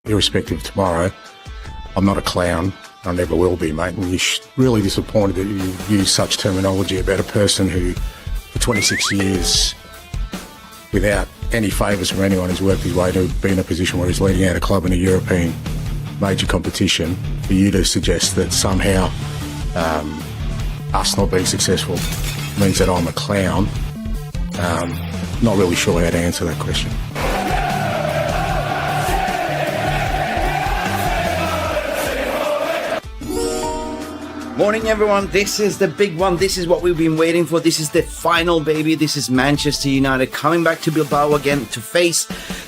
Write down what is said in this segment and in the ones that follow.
irrespective of tomorrow, I'm not a clown. I never will be, mate. And you're really disappointed that you use such terminology about a person who, for 26 years, without any favours from anyone, has worked his way to be in a position where he's leading out a club in a European major competition. For you to suggest that somehow us not being successful means that I'm a clown, not really sure how to answer that question. Morning everyone, this is the big one. This is what we've been waiting for. This is the final, baby. This is Manchester United coming back to Bilbao again to face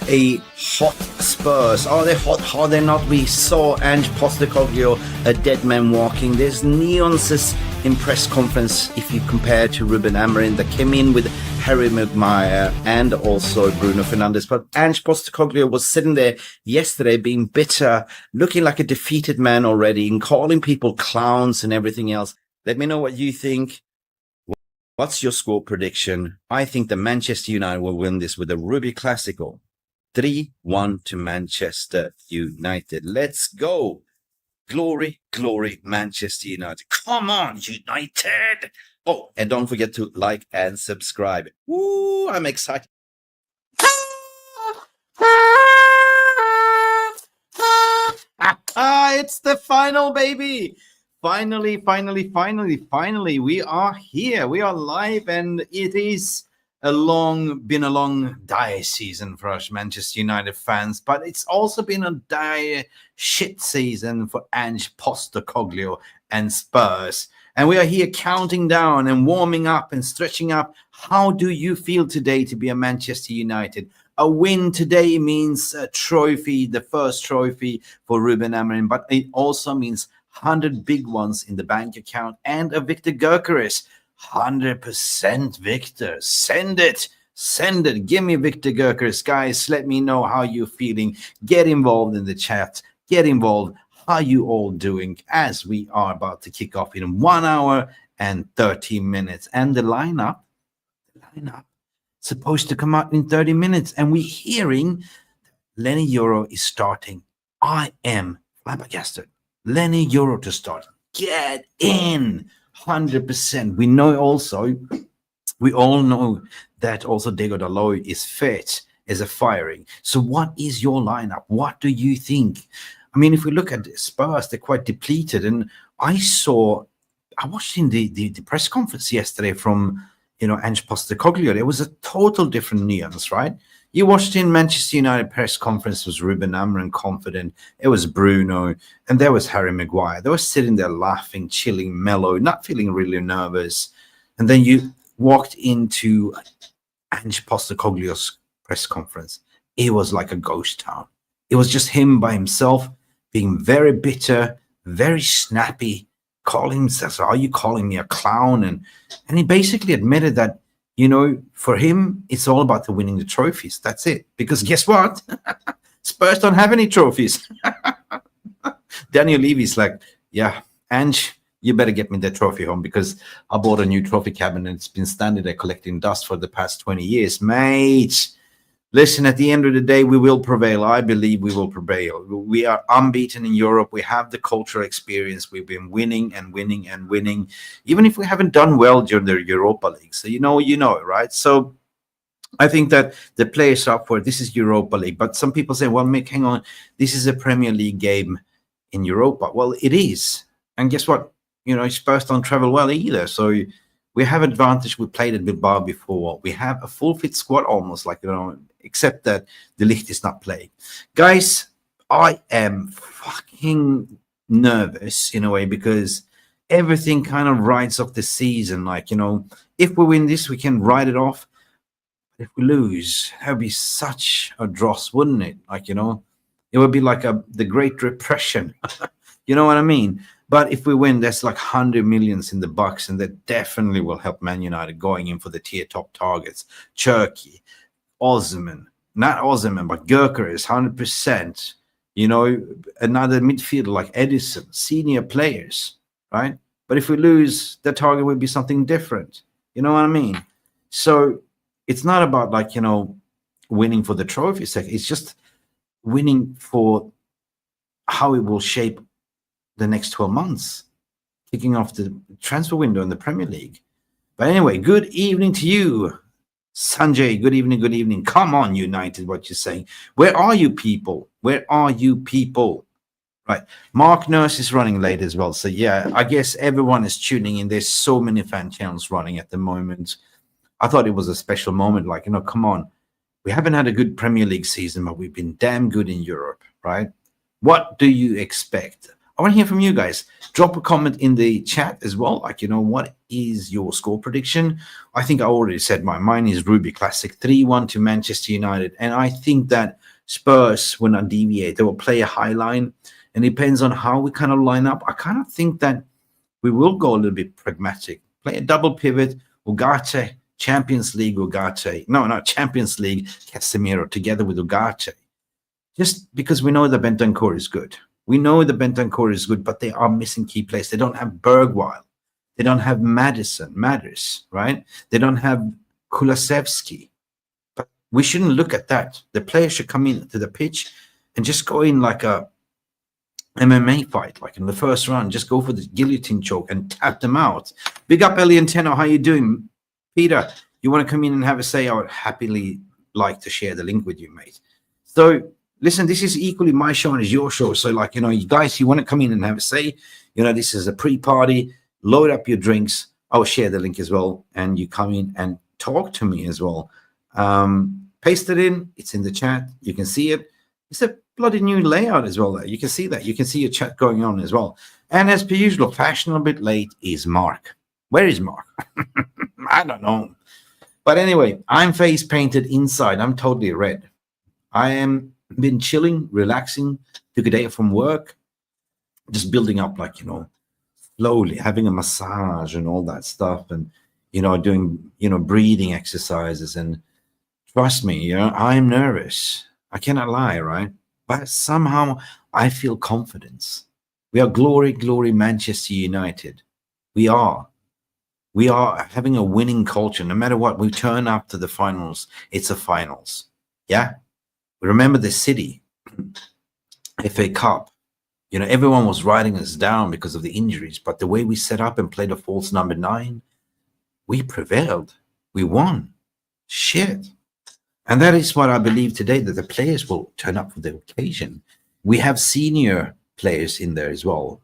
a hot Spurs. Are they hot? Are they not? We saw Ange Postecoglou, a dead man walking. There's nuances in press conference if you compare to Ruben Amorim that came in with Harry Maguire and also Bruno Fernandes. But Ange Postecoglou was sitting there yesterday being bitter, looking like a defeated man already and calling people clowns and everything else. Let me know what you think. What's your score prediction? I think the Manchester United will win this with a Ruby Classical. 3-1 to Manchester United. Let's go. Glory, glory, Manchester United. Come on, United. Oh, and don't forget to like and subscribe. Woo, I'm excited. It's the final, baby. Finally, we are here. We are live, and it is been a long dire season for us Manchester United fans, but it's also been a dire shit season for Ange Postecoglou and Spurs. And we are here counting down and warming up and stretching up. How do you feel today to be a Manchester United? A win today means a trophy, the first trophy for Ruben Amorim, but it also means 100 big ones in the bank account and a Victor Gyökeres. 100% Victor. Send it. Give me Victor Gyökeres. Guys, let me know how you're feeling. Get involved in the chat. Get involved. How you all doing as we are about to kick off in 1 hour and 30 minutes. And the lineup supposed to come out in 30 minutes. And we're hearing Lenny Yoro is starting. I am flabbergasted. Lenny Yoro to start. Get in. 100%. We all know that also Diego Dalot is fit as a firing. So what is your lineup? What do you think? I mean, if we look at Spurs, they're quite depleted. And I watched in the press conference yesterday from, Ange Postecoglou. There was a total different nuance, right? You watched in Manchester United press conference, was Ruben Amorim confident. It was Bruno, and there was Harry Maguire. They were sitting there laughing, chilling, mellow, not feeling really nervous. And then you walked into Ange Postecoglou's press conference. It was like a ghost town. It was just him by himself, being very bitter, very snappy, calling himself, "Are you calling me a clown?" And he basically admitted that, for him, it's all about the winning the trophies. That's it. Because guess what? Spurs don't have any trophies. Daniel Levy's like, yeah, Ange, you better get me that trophy home because I bought a new trophy cabinet. It's been standing there collecting dust for the past 20 years. Mate, listen, at the end of the day, we will prevail. I believe we will prevail. We are unbeaten in Europe. We have the cultural experience. We've been winning and winning and winning, even if we haven't done well during the Europa League. So you know it, right? So I think that the players are up for it. This is Europa League. But some people say, well, Mick, hang on. This is a Premier League game in Europa. Well, it is. And guess what? Spurs don't travel well either. So we have advantage. We played at Bilbao before. We have a full fit squad almost, except that De Ligt is not playing. Guys, I am fucking nervous in a way because everything kind of rides off the season. If we win this, we can ride it off. If we lose, that would be such a dross, wouldn't it? It would be like the Great Depression. You know what I mean? But if we win, there's like 100 millions in the bucks, and that definitely will help Man United going in for the tier top targets. Turkey, Osimhen, not Osimhen, but Gyökeres, 100%. Another midfielder like Edison, senior players, right? But if we lose, the target will be something different. You know what I mean? So it's not about winning for the trophy sake. It's just winning for how it will shape the next 12 months, kicking off the transfer window in the Premier League. But anyway, good evening to you, Sanjay. Good evening, good evening. Come on, United, what you're saying. Where are you people? Where are you people? Right. Mark Nurse is running late as well. So, yeah, I guess everyone is tuning in. There's so many fan channels running at the moment. I thought it was a special moment. Like, come on. We haven't had a good Premier League season, but we've been damn good in Europe, right? What do you expect? I want to hear from you guys. Drop a comment in the chat as well. Like, what is your score prediction? I think I already said mine is Ruby Classic 3-1 to Manchester United. And I think that Spurs will not deviate. They will play a high line. And it depends on how we kind of line up. I kind of think that we will go a little bit pragmatic. Play a double pivot, Ugarte, Champions League, Ugarte. No, not Champions League, Casemiro together with Ugarte. Just because we know that Bentancur is good. We know the Bentancur is good, but they are missing key players. They don't have Bergwijn. They don't have Matters, right? They don't have Kulusevski. But we shouldn't look at that. The players should come into the pitch and just go in like a MMA fight, like in the first round. Just go for the guillotine choke and tap them out. Big up, Elianteno. How you doing? Peter, you want to come in and have a say? I would happily like to share the link with you, mate. So, listen, this is equally my show and it's your show. So, like, you guys, you want to come in and have a say, this is a pre-party, load up your drinks. I'll share the link as well. And you come in and talk to me as well. Paste it in. It's in the chat. You can see it. It's a bloody new layout as well. There. You can see that. You can see your chat going on as well. And as per usual, fashionable bit late is Mark. Where is Mark? I don't know. But anyway, I'm face painted inside. I'm totally red. I am been chilling, relaxing, took a day from work, just building up, like, slowly, having a massage and all that stuff, and, doing, breathing exercises. And trust me, I'm nervous. I cannot lie, right? But somehow I feel confidence. We are glory, glory, Manchester United. We are. We are having a winning culture. No matter what, we turn up to the finals. It's a finals. Yeah? Remember the City, FA Cup. Everyone was writing us down because of the injuries. But the way we set up and played a false number 9, we prevailed. We won. Shit. And that is what I believe today, that the players will turn up for the occasion. We have senior players in there as well.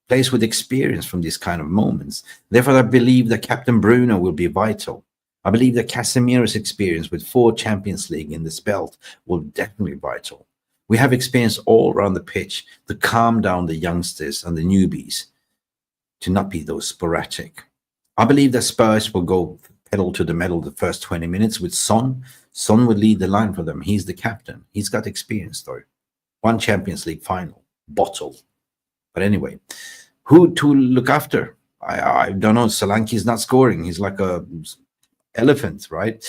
Players with experience from these kind of moments. Therefore, I believe that Captain Bruno will be vital. I believe that Casemiro's experience with 4 Champions League in this belt will definitely be vital. We have experience all around the pitch to calm down the youngsters and the newbies, to not be those sporadic. I believe that Spurs will go pedal to the metal the first 20 minutes with Son. Son will lead the line for them. He's the captain. He's got experience, though. 1 Champions League final. Bottle. But anyway, who to look after? I don't know. Solanke's not scoring. He's like a elephant, right?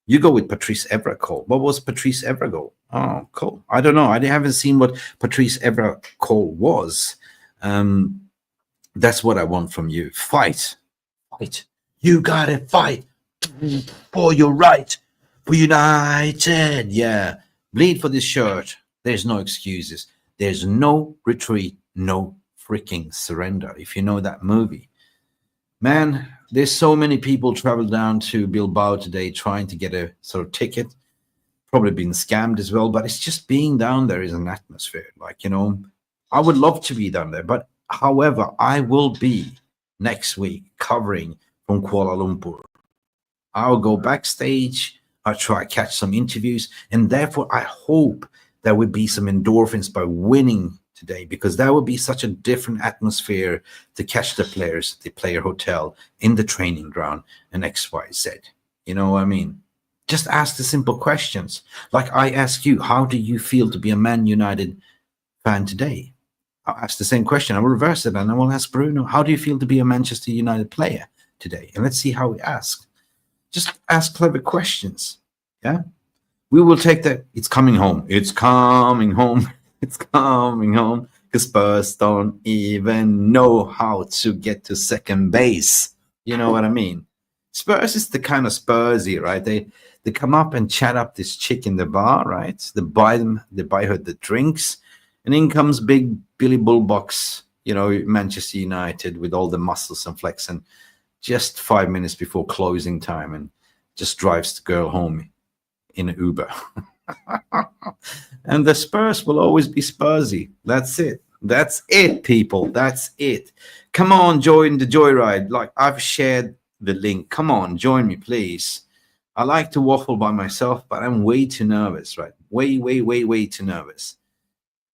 You go with Patrice Evra, Cole. What was Patrice Evra goal? Oh, cool. I don't know. I haven't seen what Patrice Evra call was. That's what I want from you. Fight. You gotta fight for your right, for United. Yeah. Bleed for this shirt. There's no excuses. There's no retreat, no freaking surrender. If you know that movie. Man, there's so many people traveled down to Bilbao today trying to get a sort of ticket. Probably been scammed as well, but it's just being down there is an atmosphere. Like, I would love to be down there. But however, I will be next week covering from Kuala Lumpur. I'll go backstage. I'll try to catch some interviews. And therefore, I hope there would be some endorphins by winning today, because that would be such a different atmosphere to catch the players at the player hotel, in the training ground, and XYZ. You know what I mean? Just ask the simple questions. Like I ask you, how do you feel to be a Man United fan today? I'll ask the same question. I will reverse it and I will ask Bruno, how do you feel to be a Manchester United player today? And let's see how we ask. Just ask clever questions. Yeah? We will take that. It's coming home. It's coming home. It's coming home. Because Spurs don't even know how to get to second base. You know what I mean? Spurs is the kind of Spursy, right? They come up and chat up this chick in the bar, right? They buy her the drinks. And in comes big Billy Bullbox, you know, Manchester United with all the muscles and flex, and just 5 minutes before closing time, and just drives the girl home in an Uber. And the Spurs will always be Spursy. That's it. That's it, people. That's it. Come on, join the joyride. Like, I've shared the link. Come on, join me, please. I like to waffle by myself, but I'm way too nervous, right? Way too nervous.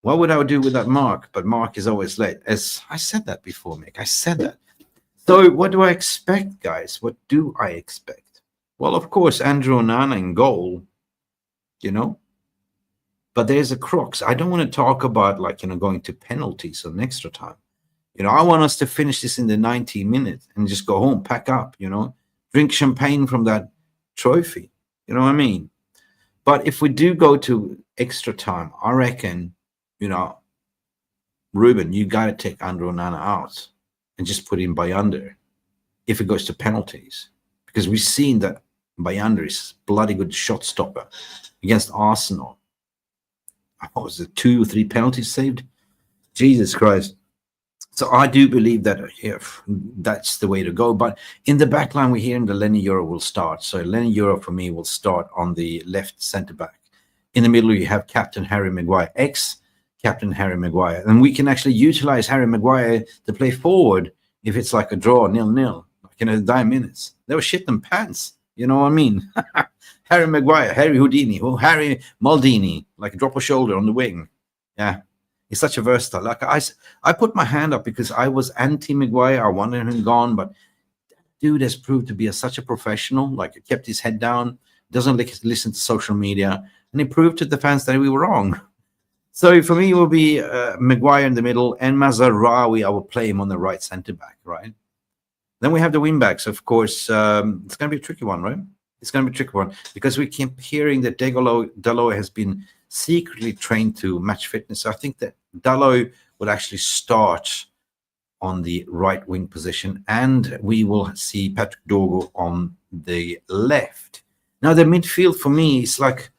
What would I do without Mark? But Mark is always late. As I said that before, Mick. I said that. So what do I expect, guys? What do I expect? Well, of course, Andrew Onana in goal, you know. But there's a crux. I don't want to talk about, like, you know, going to penalties or extra time. You know, I want us to finish this in the 90 minutes and just go home, pack up, you know, drink champagne from that trophy. You know what I mean? But if we do go to extra time, I reckon, you know, Ruben, you got to take Andrew Onana out and just put in Bayunder if it goes to penalties. Because we've seen that Bayunder is bloody good shot stopper against Arsenal. What was it, 2 or 3 penalties saved? Jesus Christ. So I do believe that that's the way to go. But in the back line, we're hearing the Lenny Euro will start. So Lenny Euro, for me, will start on the left centre-back. In the middle, you have Captain Harry Maguire, ex-Captain Harry Maguire. And we can actually utilize Harry Maguire to play forward if it's like a draw, 0-0, like in a 9 minutes. They were shit them pants. You know what I mean? Harry Maguire, Harry Houdini, or Harry Maldini, like a drop of shoulder on the wing. Yeah. He's such a versatile. Like I put my hand up because I was anti-Maguire. I wanted him gone, but dude has proved to be such a professional. Like, he kept his head down, doesn't listen to social media, and he proved to the fans that we were wrong. So for me, it will be Maguire in the middle, and Mazraoui, I will play him on the right centre-back, right? Then we have the wing-backs, of course. It's going to be a tricky one, right? It's going to be a tricky one because we keep hearing that Dalot has been secretly trained to match fitness. So I think that Dalot will actually start on the right wing position, and we will see Patrick Dorgo on the left. Now, the midfield for me is like,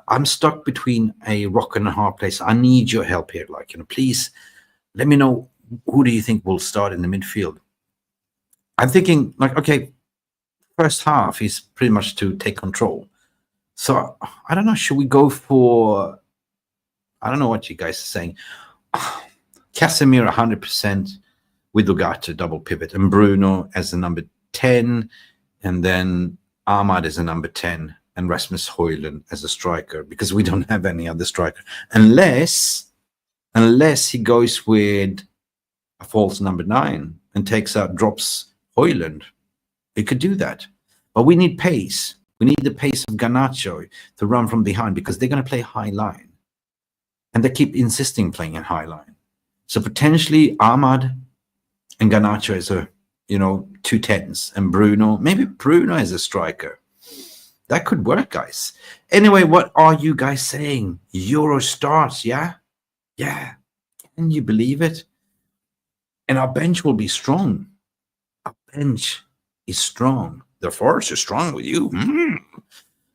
I'm stuck between a rock and a hard place. I need your help here. Like, you know, please let me know, who do you think will start in the midfield? I'm thinking, like, okay, first half is pretty much to take control. So I don't know, should we go for, I don't know what you guys are saying. Casemiro 100% with Ugarte double pivot, and Bruno as the number 10, and then Ahmad as a number 10, and Rasmus Højlund as a striker, because we don't have any other striker. Unless he goes with a false number 9 and drops Højlund. He could do that. But we need pace. We need the pace of Garnacho to run from behind, because they're going to play high line. And they keep insisting playing in high line. So potentially Ahmad and Garnacho as a, you know, 2 10s, and Bruno, maybe Bruno as a striker. That could work, guys. Anyway, what are you guys saying? Euro starts, yeah? Yeah. Can you believe it? And our bench will be strong. Our bench is strong. The force is strong with you.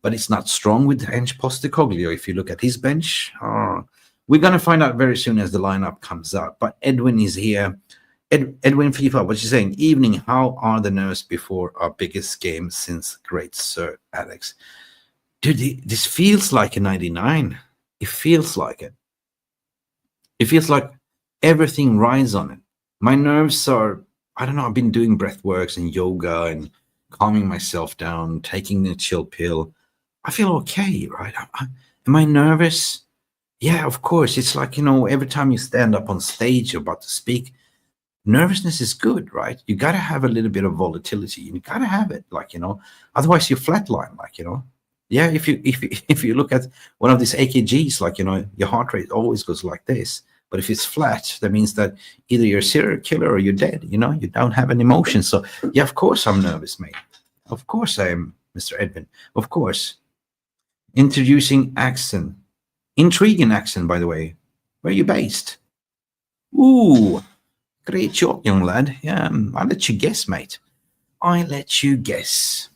But it's not strong with Ange Postecoglou. If you look at his bench, we're going to find out very soon as the lineup comes out. But Edwin is here. Edwin FIFA, what you saying? Evening, how are the nerves before our biggest game since great Sir Alex? Dude, this feels like a 99. It feels like it. It feels like everything rides on it. My nerves are, I don't know, I've been doing breath works and yoga and calming myself down, taking the chill pill. I feel okay, right? Am I nervous? Yeah, of course. It's like, you know, every time you stand up on stage, you're about to speak, nervousness is good, right? You got to have a little bit of volatility. You got to have it, like, you know, otherwise you flatline, like, you know. Yeah, if you look at one of these AKGs, like, you know, your heart rate always goes like this. But if it's flat, that means that either you're a serial killer or you're dead, you know, you don't have an emotion. So, yeah, of course I'm nervous, mate. Of course I am, Mr. Edwin. Of course. Introducing accent. Intriguing accent, by the way. Where are you based? Ooh, great job, young lad. Yeah, I'll let you guess, mate. I let you guess.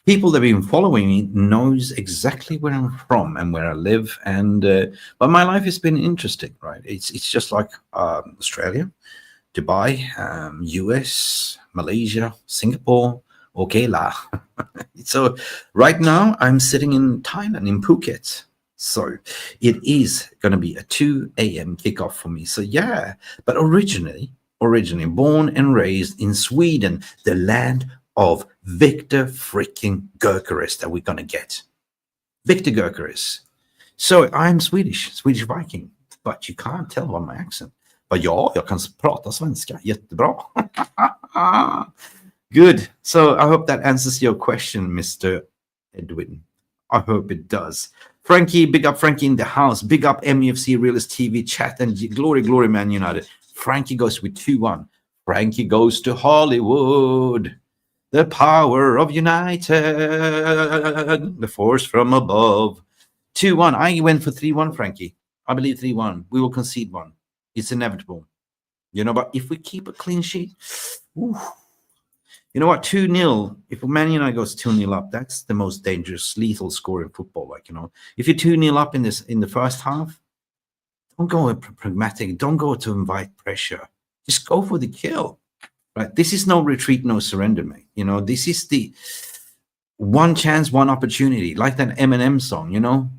People that have been following me knows exactly where I'm from and where I live, and but my life has been interesting, right? It's just like Australia, Dubai, US, Malaysia, Singapore. Okay, lah. So right now I'm sitting in Thailand, in Phuket. So it is going to be a 2 a.m. kickoff for me. So yeah, but originally born and raised in Sweden, the land of Victor freaking Gyökeres that we're going to get. Victor Gyökeres. So I'm Swedish Viking, but you can't tell by my accent. But ja, jag kan prata svenska jättebra. Good. So I hope that answers your question, Mr. Edwin. I hope it does. Frankie, big up Frankie in the house. Big up Mufc Realist TV chat and glory, Man United. Frankie goes with 2-1. Frankie goes to Hollywood. The power of United. The force from above. 2-1. I went for 3-1, Frankie. I believe 3-1. We will concede one. It's inevitable. You know, but if we keep a clean sheet, ooh, you know what? 2-0. If Man United goes 2-0 up, that's the most dangerous, lethal score in football. Like, you know, if you're 2-0 up in the first half, don't go pragmatic. Don't go to invite pressure. Just go for the kill. Right? This is no retreat, no surrender, mate. You know, this is the one chance, one opportunity, like that Eminem song. You know,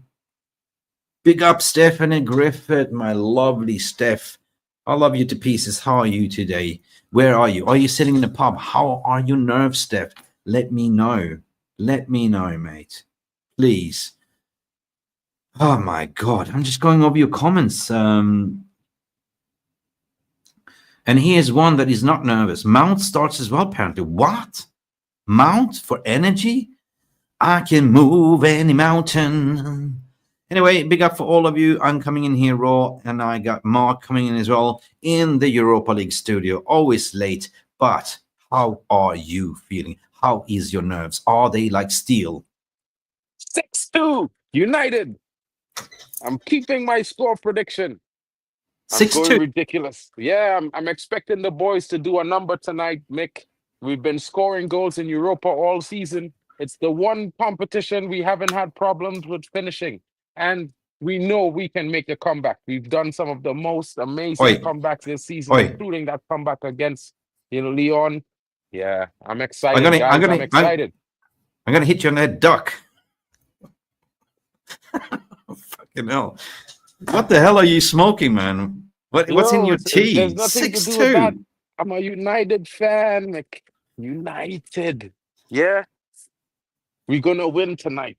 big up Stephanie Griffith, my lovely Steph. I love you to pieces. How are you today? Where are you? Are you sitting in the pub? How are your nerves, Steph? Let me know. Let me know, mate. Please. Oh, my God. I'm just going over your comments. And here's one that is not nervous. Mount starts as well, apparently. What? Mount for energy? I can move any mountain. Anyway, big up for all of you. I'm coming in here raw, and I got Mark coming in as well in the Europa League studio. Always late, but how are you feeling? How is your nerves? Are they like steel? 6-2 United. I'm keeping my score prediction. I'm 6-2. going ridiculous. Yeah, I'm expecting the boys to do a number tonight, Mick. We've been scoring goals in Europa all season. It's the one competition we haven't had problems with finishing. And we know we can make a comeback. We've done some of the most amazing comebacks this season, including that comeback against Lyon. Yeah, I'm excited, guys. I'm excited. I'm gonna hit you on that duck. Fucking hell. What the hell are you smoking, man? What's in your tea? There's nothing to do with that. I'm a United fan, Mick. United. Yeah. We're gonna win tonight.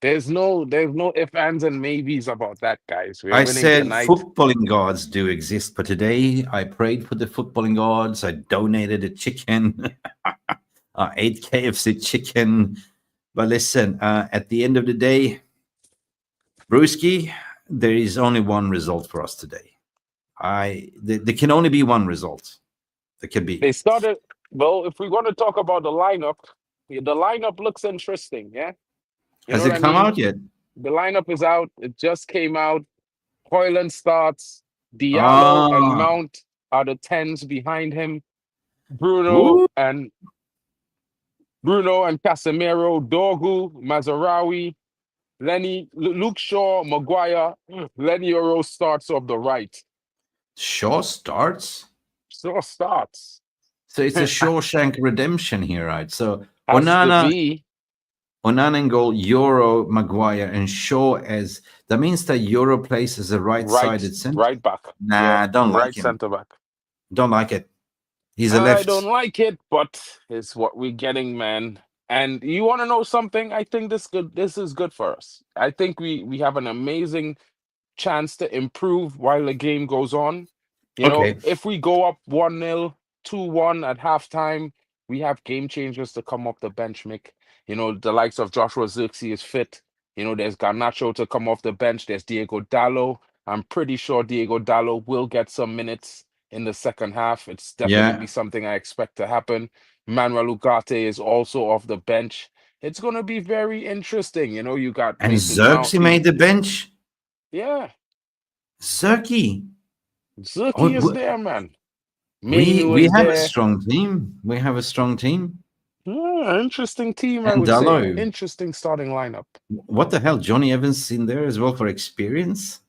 There's no ifs, ands, and maybes about that, guys. I said tonight. Footballing gods do exist, but today I prayed for the footballing gods. I donated a chicken. I ate KFC chicken. But listen, at the end of the day, Brewski, there is only one result for us today. There can only be one result. There can be. They started. Well, if we want to talk about the lineup looks interesting. Yeah. Has it come out yet? The lineup is out. It just came out. Hoyland starts. Diallo and Mount are the 10s behind him. Bruno and Casemiro, Dorgu, Mazarawi, Lenny, Luke Shaw, Maguire, Lenny Yoro starts off the right. Shaw starts? Shaw starts. So it's a Shawshank redemption here, right? So Onana in goal, Euro, Maguire, and Shaw as that means that Euro plays as a right-sided center. Right back. Nah, don't like him. Right centre back. Don't like it. He's a left. I don't like it, but it's what we're getting, man. And you want to know something? I think this is good for us. I think we have an amazing chance to improve while the game goes on. You know, if we go up 1-0, 2-1 at halftime, we have game changers to come off the bench, Mick. You know, the likes of Joshua Zirkzee is fit. You know, there's Garnacho to come off the bench. There's Diego Dallo. I'm pretty sure Diego Dallo will get some minutes in the second half. It's definitely something I expect to happen. Manuel Ugarte is also off the bench. It's going to be very interesting. You know, you got... And Zirkzee made the bench? Yeah. Zirkzee is there, man. We have a strong team. We have a strong team. Yeah, interesting team, I And would say. Dallo. Interesting starting lineup. What the hell? Johnny Evans in there as well for experience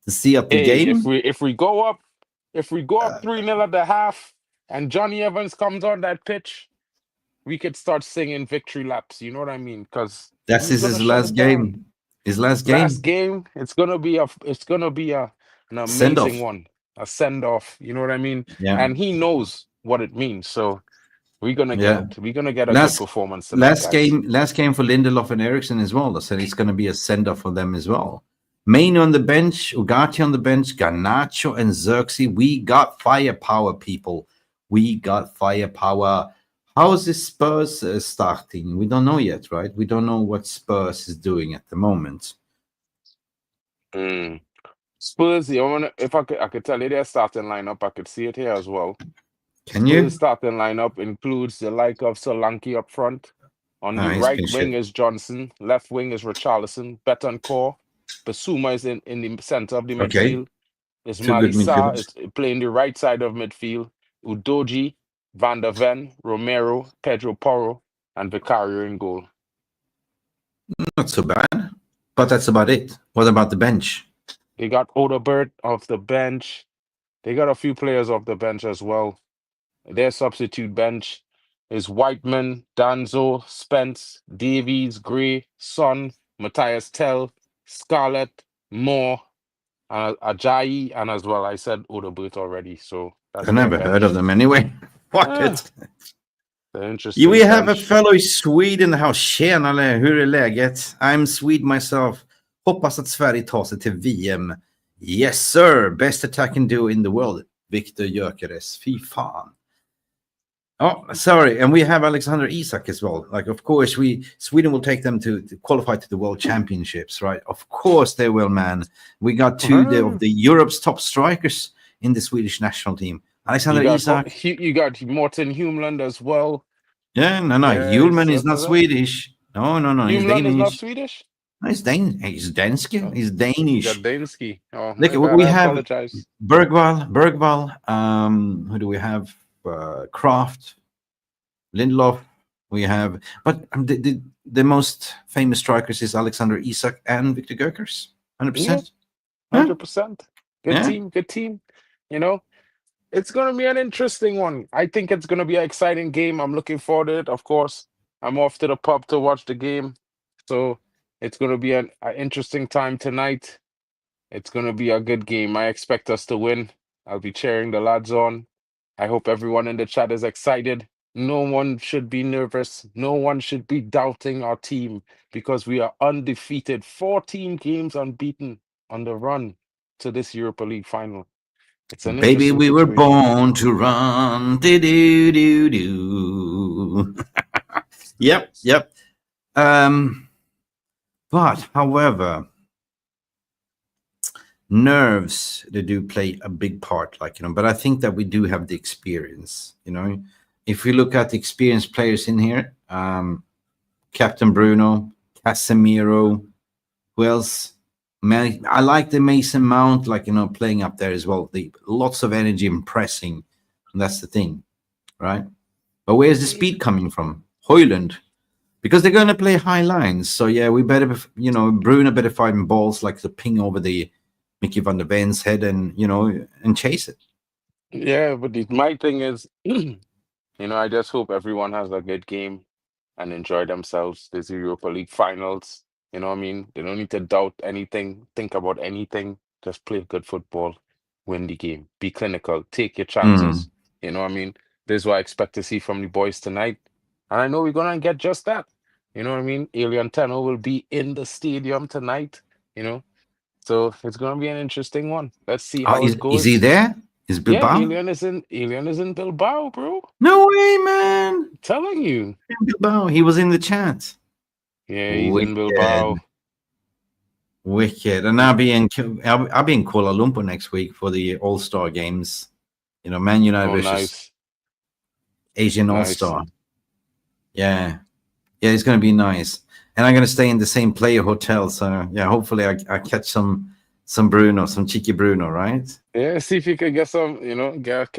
to see up the Hey, if game. we go up 3-0 at the half and Johnny Evans comes on that pitch, we could start singing victory laps. You know what I mean? Because That's he's gonna his shut last it down. game. His last Last game. game, it's gonna be an Send amazing off. one, a send off. You know what I mean? Yeah. And he knows what it means. So we're gonna get Yeah. it. We're gonna get a good Last performance tonight, guys. last game for Lindelof and Eriksson as well. I said it's going to be a send off for them as well. Main on the bench, Ugarte on the bench, Garnacho and Xerxes. We got firepower, people. We got firepower. How is this Spurs starting? We don't know yet, right? We don't know what Spurs is doing at the moment. Mm. Spurs, if I could tell you their starting lineup, I could see it here as well. Can Spurs you? starting lineup includes the like of Solanke up front. On the He's right been wing shit. is Johnson. Left wing is Richarlison. Betancourt. Basuma is in the center of the Okay. midfield. Is Two good Malisa midfielders. is playing the right side of midfield. Udoji, Van der Ven, Romero, Pedro Porro, and Vicario in goal. Not so bad, but that's about it. What about the bench? They got Odegaard off the bench. They got a few players off the bench as well. Their substitute bench is Whiteman, Danzo, Spence, Davies, Gray, Son, Matthias Tell, Scarlett, Moore, Ajayi, and as well, I said Odegaard already. So that's I their never heard bench. of them anyway. Fuck Ah, it. the interesting We have a bench. fellow i Sweden in the house. Tjenare, hur är läget? I'm Swede myself. Hoppas att Sverige tar sig till VM. Yes sir, best attacking duo in the world. Victor Gyökeres. Fy fan. Oh, sorry. And we have Alexander Isak as well. Like, of course, Sweden will take them to qualify to the World Championships, right? Of course they will, man. We got two of the Europe's top strikers in the Swedish national team. Alexander Isak. You got Morten Humland as well. Yeah, no. Yeah, Hjulman is not Swedish. No. He's Humland Danish. is not Swedish? No, he's Danske. Oh, He's Danish. got Dansky. Oh, Look, my bad. we I have apologize. Bergvall. Who do we have? Kraft, Lindelof. We have, but the most famous strikers is Alexander Isak and Victor Gyökeres. 100%. 100%. Yeah. Good team. You know, it's going to be an interesting one. I think it's going to be an exciting game. I'm looking forward to it, of course. I'm off to the pub to watch the game. So it's going to be an interesting time tonight. It's going to be a good game. I expect us to win. I'll be cheering the lads on. I hope everyone in the chat is excited. No one should be nervous. No one should be doubting our team because we are undefeated. 14 games unbeaten on the run to this Europa League final. It's an Baby, we were situation. born to run. Do. Yep. But however, nerves, they do play a big part, but I think that we do have the experience, if we look at the experienced players in here, Captain Bruno, Casemiro, who else? Man, I like the Mason Mount, playing up there as well. Lots of energy and pressing, and that's the thing, right? But where's the speed coming from? Højlund, because they're going to play high lines. So yeah, we better, Bruno better find balls like the ping over the Mickey van der Ven's head and chase it. Yeah, but my thing is, I just hope everyone has a good game and enjoy themselves. This Europa League finals. You know what I mean? They don't need to doubt anything, think about anything. Just play good football, win the game, be clinical, take your chances. You know what I mean? This is what I expect to see from the boys tonight. And I know we're going to get just that. You know what I mean? Alien Tenno will be in the stadium tonight, So it's going to be an interesting one. Let's see how it goes. Is he there? Is Bilbao? Yeah, Alien is in Bilbao, bro. No way, man. I'm telling you. In Bilbao. He was in the chat. Yeah, he's in Bilbao. Wicked. And I'll be in Kuala Lumpur next week for the All-Star games. Man United versus Asian All-Star. Yeah, it's going to be nice. And I'm going to stay in the same player hotel. So yeah, hopefully I catch some Bruno, some cheeky Bruno, right? Yeah, see if you can get some, get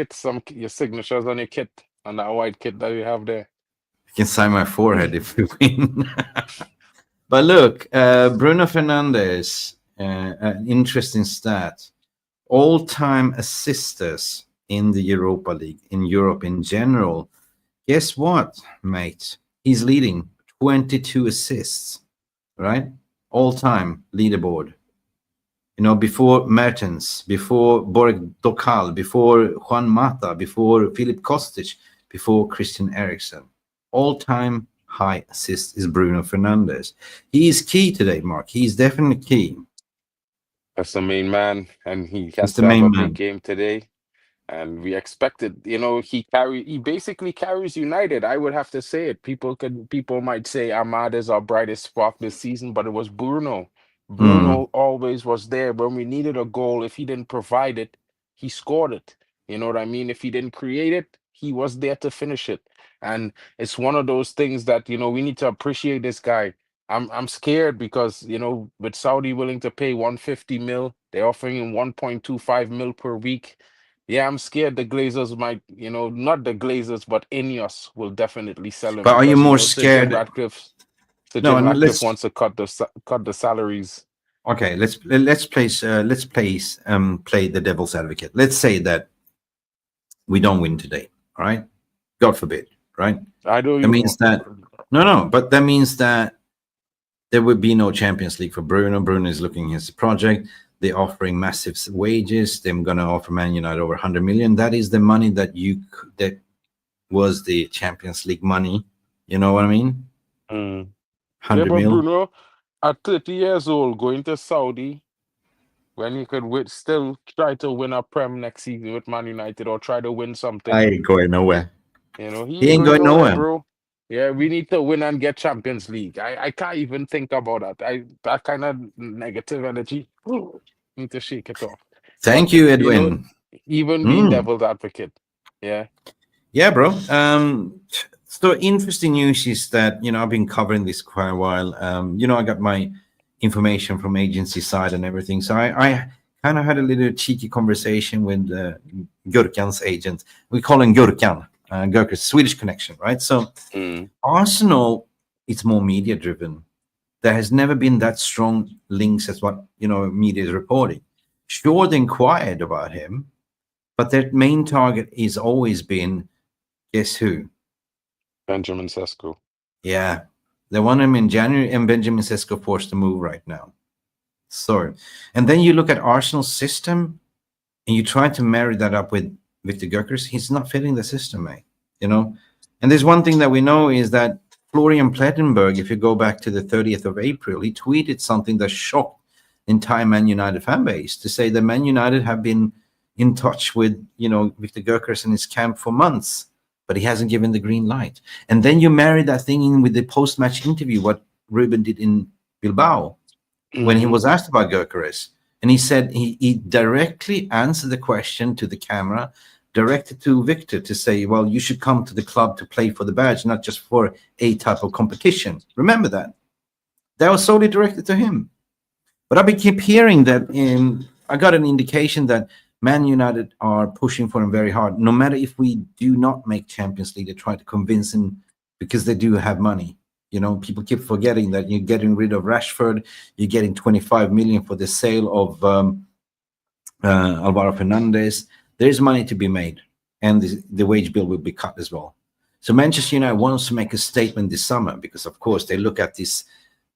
your signatures on your kit, on that white kit that you have there. You can sign my forehead if we win. But look, Bruno Fernandes, an interesting stat. All-time assisters in the Europa League, in Europe in general. Guess what, mate? He's leading 22 assists, right? All-time leaderboard. You know, before Mertens, before Borek Dokal, before Juan Mata, before Filip Kostic, before Christian Eriksen. All-time high assist is Bruno Fernandes. He is key today, Mark. He's definitely key. That's the main man, and he has the to have main a man. big game today. And we expected, you know, he basically carries United. I would have to say it. People might say Ahmad is our brightest spark this season, but it was Bruno. Bruno always was there when we needed a goal. If he didn't provide it, he scored it. You know what I mean? If he didn't create it, he was there to finish it. And it's one of those things that, you know, we need to appreciate this guy. I'm scared because, you know, with Saudi willing to pay 150 mil, they're offering him 1.25 mil per week. Yeah, I'm scared the Glazers might, you know, not the Glazers, but Ineos will definitely sell him But are you because, you more know, Sir Jim scared? Ratcliffe, Sir No, Jim and Ratcliffe let's wants to cut the salaries. okay. Let's play the devil's advocate. Let's say that we don't win today. All right, God forbid. Right? I don't That even means that no, but that means that there would be no Champions League for Bruno. Bruno is looking at his project. They're offering massive wages. They're going to offer Man United over 100 million. That is the money that was the Champions League money. You know what I mean? Yeah, 100 but mil. Bruno, at 30 years old, going to Saudi when he could still try to win a Prem next season with Man United or try to win something. I ain't going nowhere. You know, he He ain't ain't going going nowhere, nowhere. bro. Yeah, we need to win and get Champions League. I can't even think about that. That kind of negative energy. Need to shake it off. Thank But you, you know, Edwin. even being devil's advocate. Yeah. Yeah, bro. So interesting news is that, you know, I've been covering this quite a while. You know, I got my information from agency side and everything. So I kind of had a little cheeky conversation with Gurkan's agent. We call him Gurkan, Gurkan's Swedish connection, right? So Arsenal, it's more media driven. There has never been that strong links as what, you know, media is reporting. Sure, they inquired about him, but their main target is always been, guess who? Benjamin Sesko. Yeah, they want him in January, and Benjamin Sesko forced to move right now. Sorry. And then you look at Arsenal's system, and you try to marry that up with Victor Gyökeres. He's not fitting the system, mate. You know. And there's one thing that we know is that Florian Plettenberg, if you go back to the 30th of April, he tweeted something that shocked the entire Man United fan base to say that Man United have been in touch with, you know, Victor Gyökeres and his camp for months, but he hasn't given the green light. And then you marry that thing in with the post-match interview, what Ruben did in Bilbao, when he was asked about Gyökeres. And he said he directly answered the question to the camera, directed to Victor to say, well, you should come to the club to play for the badge, not just for a type of competition. Remember that. That was solely directed to him. But I've been keep hearing that I got an indication that Man United are pushing for him very hard. No matter if we do not make Champions League, they try to convince him because they do have money. You know, people keep forgetting that you're getting rid of Rashford, you're getting 25 million for the sale of Alvaro Fernandez. There's money to be made, and the wage bill will be cut as well. So Manchester United wants to make a statement this summer because, of course, they look at this.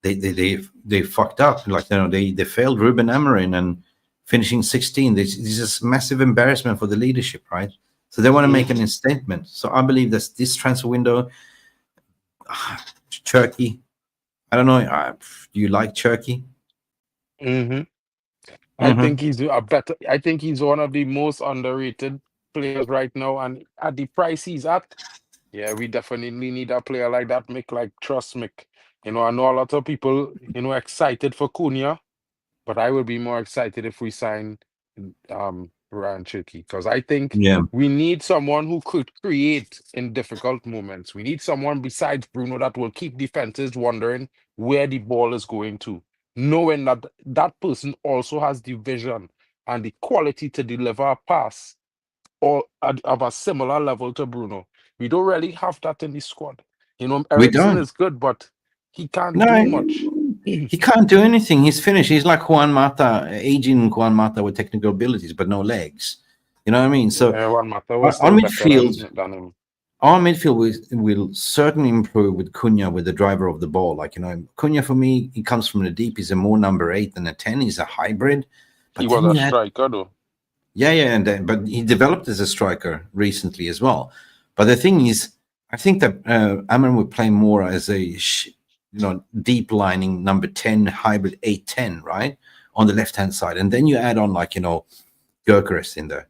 They fucked up. Like, you know, they failed Ruben Amorim and finishing 16. This is a massive embarrassment for the leadership, right? So they want to make an statement. So I believe that this transfer window, Turkey. I don't know. Do you like Turkey? I think he's a better. I think he's one of the most underrated players right now, and at the price he's at, yeah, we definitely need a player like that. Mick, like, trust Mick. You know, I know a lot of people, you know, excited for Cunha, but I would be more excited if we sign Ryan Cherky, because I think Yeah. we need someone who could create in difficult moments. We need someone besides Bruno that will keep defenses wondering where the ball is going to, knowing that that person also has the vision and the quality to deliver a pass or of a similar level to Bruno. We don't really have that in the squad. You know, We Ericsson don't. is good, but he can't No, do much. he can't do anything. He's finished. He's like Juan Mata, aging Juan Mata with technical abilities, but no legs. You know what I mean? So Yeah, Juan Mata was on still better midfield, than him. our midfield will certainly improve with Cunha, with the driver of the ball. Like, you know, Cunha for me, he comes from the deep. He's a more number 8 than a 10. He's a hybrid. He But was then a you had, striker, though. yeah, and then, but he developed as a striker recently as well. But the thing is, I think that Amman would play more as a deep lining number 10 hybrid 8-10, right, on the left hand side, and then you add on like Gyökeres in there,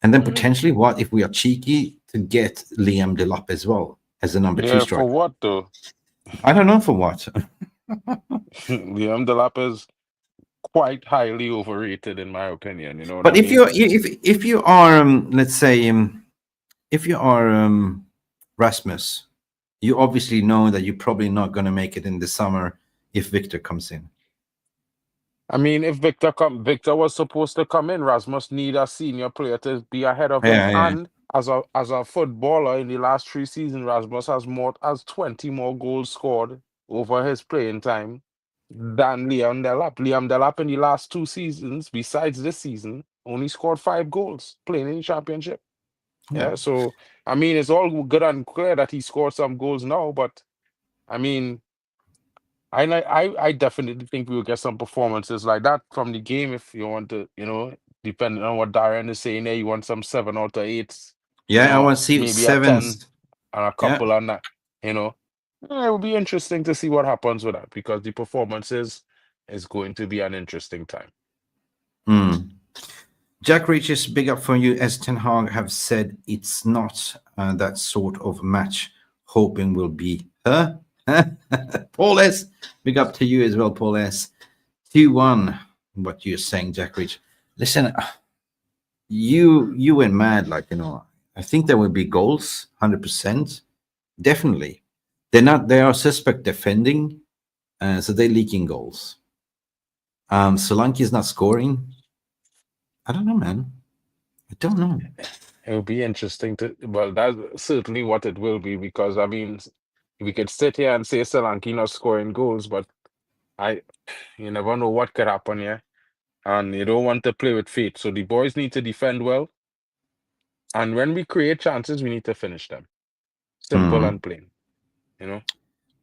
and then potentially what if we are cheeky to get Liam Delap as well as a number 2 Yeah, for striker. what, though? I don't know for what. Liam Delap is quite highly overrated, in my opinion. You know what But I if mean? you are let's say if you are Rasmus, you obviously know that you're probably not going to make it in the summer if Victor comes in. I mean, if Victor was supposed to come in, Rasmus need a senior player to be ahead of him. Yeah, yeah. And as a footballer in the last 3 seasons, Rasmus has 20 more goals scored over his playing time than Liam Delap. Liam Delap in the last 2 seasons, besides this season, only scored 5 goals playing in the championship. Yeah, so I mean, it's all good and clear that he scored some goals now, but I mean, I definitely think we will get some performances like that from the game if you want to, depending on what Darren is saying there, you want some 7 out of 8s, Yeah, I want to see maybe a 10 sevens. and a Yeah. couple on that, Yeah, it will be interesting to see what happens with that because the performances is going to be an interesting time. Jack Reaches, big up for you. As Ten Hag have said, it's not that sort of match. Hoping will be her. Paul S, big up to you as well, Paul S. 2-1. What you're saying, Jack Reach. Listen, you went mad. I think there will be goals, 100%. Definitely. They are suspect defending, so they're leaking goals. Solanke is not scoring. I don't know, man. I don't know. It will be interesting well, that's certainly what it will be because, I mean, we could sit here and say Solanke not scoring goals, but you never know what could happen here. And you don't want to play with fate. So the boys need to defend well. And when we create chances, we need to finish them. Simple and plain,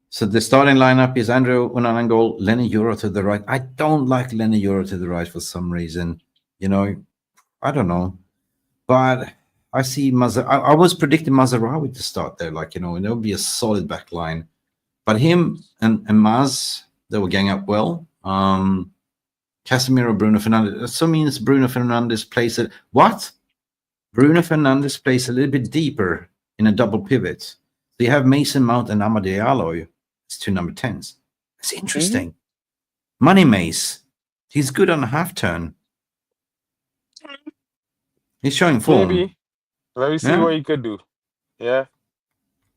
So the starting lineup is Andrew Unanangol, Lenny Euro to the right. I don't like Lenny Euro to the right for some reason. I don't know. But I see I was predicting Mazarawi to start there. It would be a solid back line. But him and Maz, they were gang up well. Casemiro, Bruno Fernandes. So means Bruno Fernandes plays it. What? Bruno Fernandes plays a little bit deeper in a double pivot. So you have Mason Mount and Amad Diallo as 2 number 10s. That's interesting. Money Mace. He's good on a half turn. He's showing form. Maybe. Let me see what he could do. Yeah.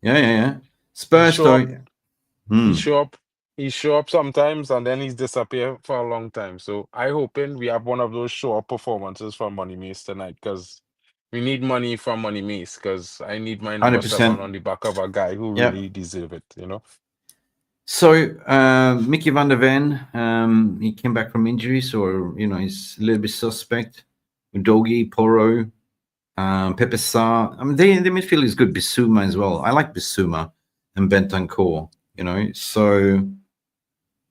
Yeah. Spurs though. He show up sometimes and then he's disappear for a long time. So I hoping we have one of those show up performances from Money Mace tonight because we need money from Money Mace because I need my number 7 on the back of a guy who really deserve it, So Mickey van der Ven, he came back from injury, so he's a little bit suspect. Udogi, Poro, Pepe Sarr. I mean, the midfield is good. Bissouma as well. I like Bissouma and Bentancur. So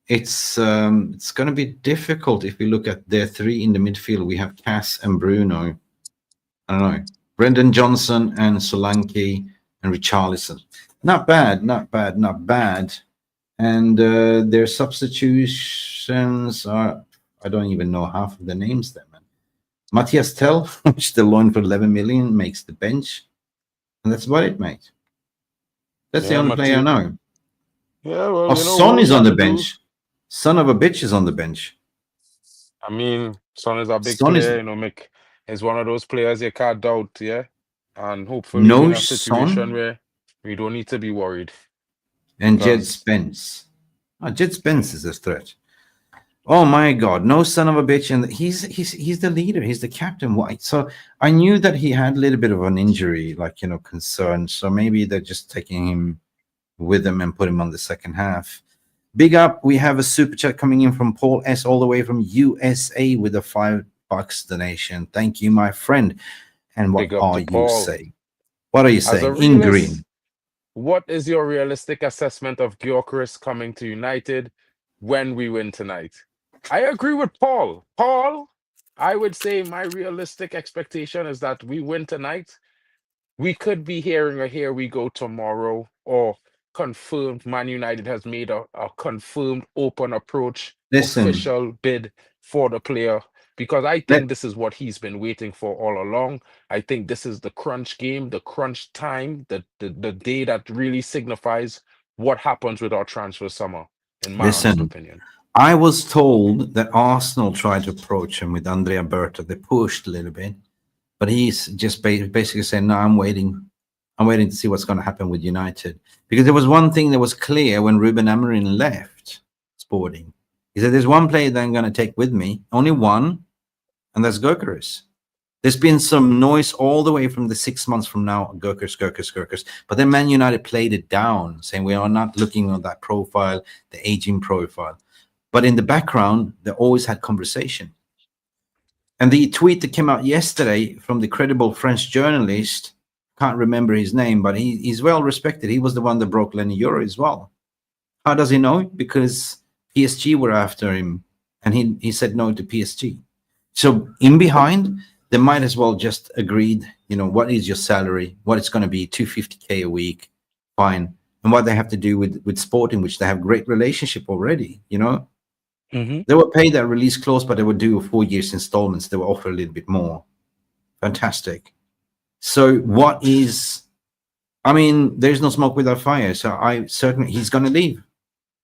it's going to be difficult if we look at their 3 in the midfield. We have Cass and Bruno. I don't know. Brendan Johnson and Solanke and Richarlison. Not bad. And their substitutions are, I don't even know half of the names there, man. Matthias Tell, which the loan for 11 million, makes the bench. And that's about it, mate. That's the only player I know. Yeah, well, Son is on the bench. Son of a bitch is on the bench. I mean, Son is a big player, Mick is one of those players you can't doubt, yeah? And hopefully we're in a situation where we don't need to be worried. And Jed Spence. Jed Spence is a threat. Oh my God, no son of a bitch. And he's the leader. He's the captain. Why? So I knew that he had a little bit of an injury, concern. So maybe they're just taking him with him and put him on the second half. Big up. We have a super chat coming in from Paul S. all the way from USA with a $5 donation. Thank you, my friend. And what Big up are to you Paul. saying? What are you As a saying? In realist, green. what is your realistic assessment of Gyökeres coming to United when we win tonight? I agree with Paul. Paul, I would say my realistic expectation is that we win tonight. We could be hearing a here we go tomorrow, or confirmed Man United has made a confirmed open approach, Listen, official bid for the player, because I let, think this is what he's been waiting for all along. I think this is the crunch game, the crunch time, the day that really signifies what happens with our transfer summer, in my honest listen. opinion. I was told that Arsenal tried to approach him with Andrea Berta. They pushed a little bit, but he's just basically saying, no, I'm waiting. I'm waiting to see what's going to happen with United. Because there was one thing that was clear when Ruben Amorim left Sporting. He said, there's one player that I'm going to take with me, only one, and that's Gyökeres. There's been some noise all the way from the 6 months from now, Gyökeres. But then Man United played it down, saying we are not looking at that profile, the aging profile. But in the background, they always had conversation. And the tweet that came out yesterday from the credible French journalist, can't remember his name, but he's well respected. He was the one that broke Lenny Euro as well. How does he know? Because PSG were after him, and he said no to PSG. So in behind, they might as well just agreed, what is your salary, what it's going to be, 250K a week, fine. And what they have to do with Sporting, which they have great relationship already, Mm-hmm. They were paid that release clause, but they would do 4 years installments. They will offer a little bit more. Fantastic. So there's no smoke without fire. So he's going to leave.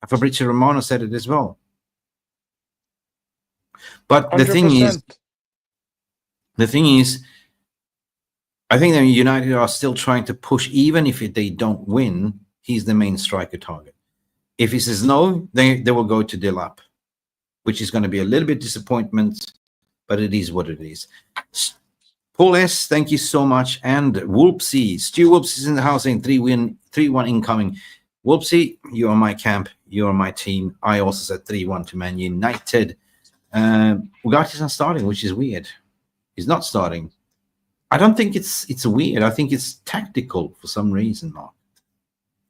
Fabrizio Romano said it as well. But the thing 100%. is, I think that United are still trying to push, even if they don't win, he's the main striker target. If he says no, they will go to buildup, which is going to be a little bit disappointment, but it is what it is. Paul S., thank you so much. And Wolpsy, Stu Wolpsy is in the house saying 3-1 incoming. Wolpsy, you are my camp. You are my team. I also said 3-1 to Man United. Ugarte's not starting, which is weird. He's not starting. I don't think it's weird. I think it's tactical for some reason, Mark.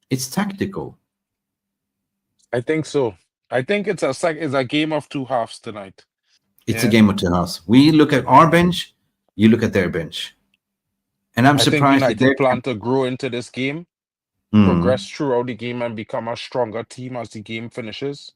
It's tactical. I think so. I think it's a game of two halves tonight. It's a game of two halves. We look at our bench, you look at their bench. And I'm surprised I think United plan to grow into this game, progress throughout the game, and become a stronger team as the game finishes.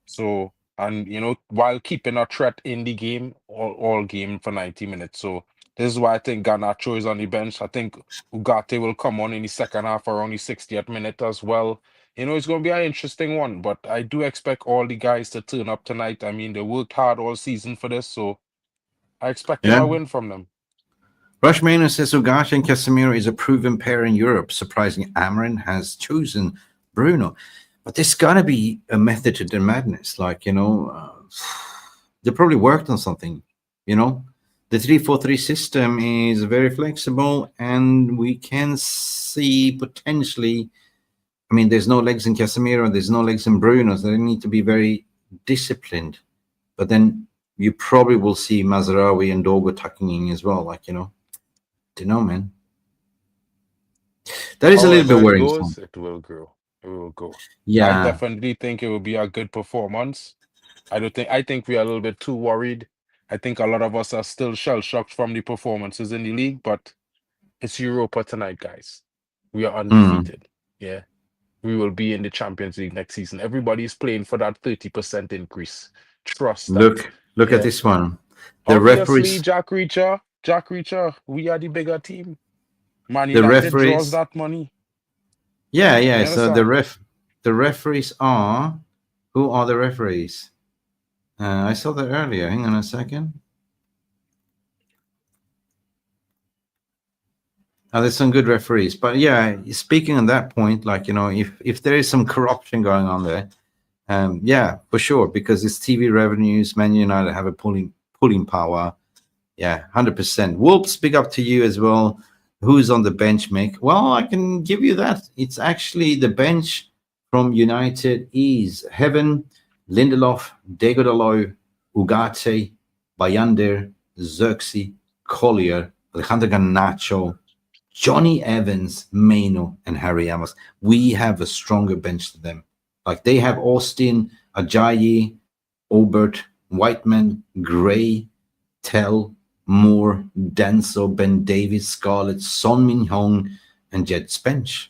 So, and while keeping a threat in the game, all game for 90 minutes. So this is why I think Garnacho is on the bench. I think Ugarte will come on in the second half around the 60th minute as well. It's going to be an interesting one, but I do expect all the guys to turn up tonight. I mean, they worked hard all season for this, so I expect a win from them. Rush Maynard says Ugarte and Casemiro is a proven pair in Europe. Surprising, Amorim has chosen Bruno. But there's got to be a method to the madness. They probably worked on something, The 3-4-3 system is very flexible, and we can see potentially, there's no legs in Casemiro, there's no legs in Bruno, so they need to be very disciplined. But then you probably will see Mazraoui and Dogo tucking in as well, don't know, man. That is a little bit worrying. It will grow. It will go. Yeah. I definitely think it will be a good performance. I think we are a little bit too worried. I think a lot of us are still shell-shocked from the performances in the league, but it's Europa tonight, guys. We are undefeated. Yeah. We will be in the Champions League next season. Everybody's playing for that 30% increase. Trust that. Look at this one. Obviously, Jack Reacher, we are the bigger team. Man United draws that money. Yeah. So the referees are, who are the referees? I saw that earlier. Hang on a second. There's some good referees, but yeah, speaking on that point, if there is some corruption going on there, yeah, for sure, because it's TV revenues. Man United have a pulling power. Yeah, 100%. Wolves, big up to you as well. Who's on the bench, Mick? Well, I can give you that. It's actually the bench from United is Heaven, Lindelof, Degodalo, Ugarte, Bayander, Xerxes, Collier, Alejandro Garnacho, Johnny Evans, Maino, and Harry Amos. We have a stronger bench than them. Like they have Austin, Ajayi, Obert, Whiteman, Gray, Tell, Moore, Denso, Ben Davis, Scarlett, Son Min Hong, and Jed Spence.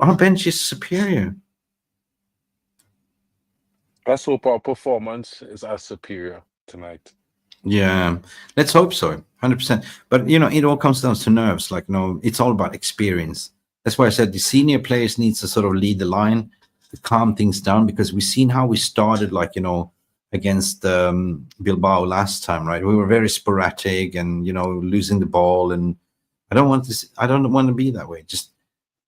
Our bench is superior. Let's hope our performance is as superior tonight. Yeah, let's hope so, 100%. But it all comes down to nerves. Like, it's all about experience. That's why I said the senior players needs to sort of lead the line to calm things down, because we've seen how we started, like, against Bilbao last time, right? We were very sporadic and losing the ball, and I don't want to be that way. Just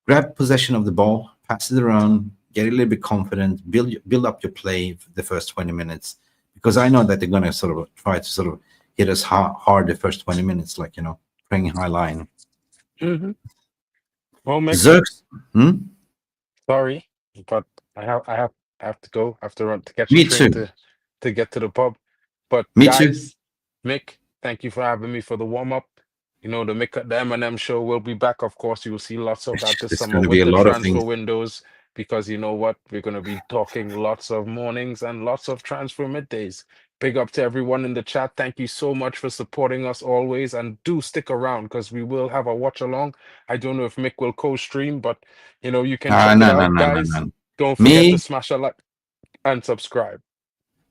grab possession of the ball, pass it around, get a little bit confident, build up your play for the first 20 minutes, because I know that they're going to sort of try to sort of hit us hard the first 20 minutes, like, playing high line. Mm-hmm. Well, Mick, Zerx, sorry, but I have to go. I have to run to catch Me the train too. to get to the pub. But Me guys, too. Mick, thank you for having me for the warm up. The Mick at the M&M show will be back. Of course, you will see lots of that this It's summer going to be with a the lot of transfer things. windows, because you know what? We're going to be talking lots of mornings and lots of transfer middays. Big up to everyone in the chat. Thank you so much for supporting us always. And do stick around, because we will have a watch along. I don't know if Mick will co-stream, but you can check it out, guys. No. Don't forget to smash a like and subscribe.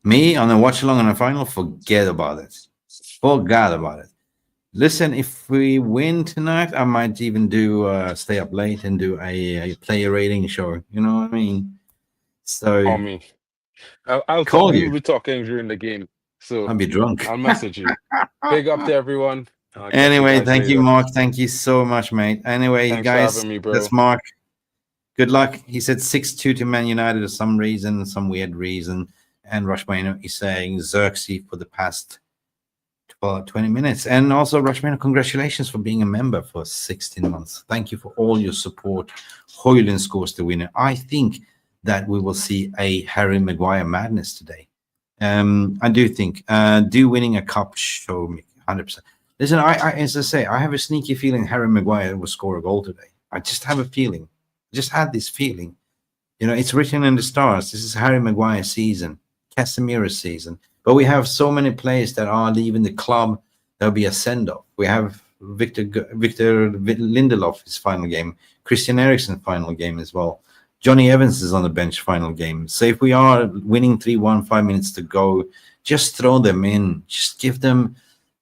Me on a watch along on a final, forget about it. Forgot about it. Listen, if we win tonight, I might even do stay up late and do a player rating show. You know what I mean? So Call me. I'll call talk. you. We'll be talking during the game, so I'll be drunk. I'll message you. Big up to everyone. I'll catch you Anyway, guys thank you, later. Mark. Thank you so much, mate. Anyway, Thanks for guys, having me, bro. that's Mark. Good luck. He said 6-2 to Man United for some reason, some weird reason. And Rushmano is saying Xerxes for the past 20 minutes. And also, Rushmano, congratulations for being a member for 16 months. Thank you for all your support. Hoyland scores the winner. I think that we will see a Harry Maguire madness today. I do think. Do winning a cup show me 100%. Listen, as I say, I have a sneaky feeling Harry Maguire will score a goal today. I just have a feeling. I just had this feeling. It's written in the stars. This is Harry Maguire season, Casemiro's season. But we have so many players that are leaving the club. There'll be a send-off. We have Victor Lindelof, his final game. Christian Eriksen, final game as well. Johnny Evans is on the bench, final game. So if we are winning 3-1, 5 minutes to go, just throw them in. Just give them,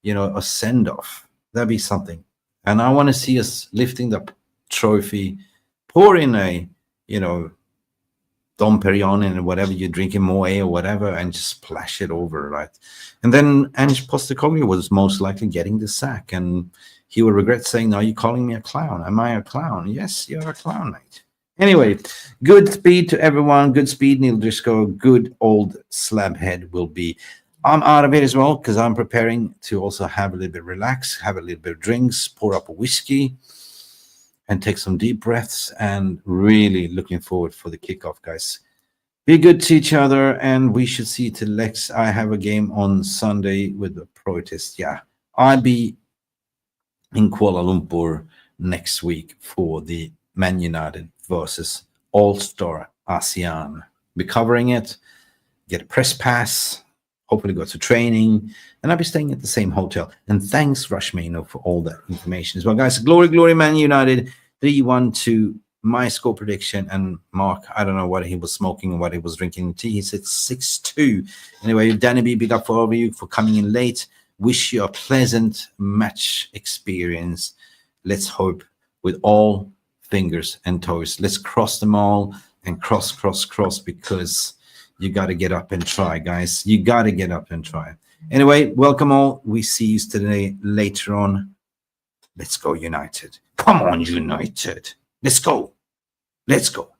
a send-off. That'd be something. And I want to see us lifting the trophy, pour in a, Dom Perignon and whatever you're drinking, Moe or whatever, and just splash it over, right? And then Ange Postecoglou was most likely getting the sack, and he will regret saying, "Are you calling me a clown? Am I a clown?" Yes, you're a clown, mate. Anyway, good speed to everyone. Good speed, Neil Driscoll. Good old Slabhead will be. I'm out of it as well, because I'm preparing to also have a little bit relax, have a little bit of drinks, pour up a whiskey, and take some deep breaths, and really looking forward for the kickoff, guys. Be good to each other, and we should see to Lex. I have a game on Sunday with the protest. Yeah, I'll be in Kuala Lumpur next week for the Man United versus All-Star ASEAN. Be covering it, get a press pass, hopefully go to training, and I'll be staying at the same hotel. And thanks, Rushmano, for all that information as well. Guys, glory, glory, Man United. 3-1 to my score prediction. And Mark, I don't know what he was smoking and what he was drinking tea. He said 6-2. Anyway, Danny B, big up for all of you for coming in late. Wish you a pleasant match experience. Let's hope with all fingers and toes. Let's cross them all and cross, because you got to get up and try, guys. You got to get up and try. Anyway, welcome all. We see you today later on. Let's go, United. Come on, United. Let's go. Let's go.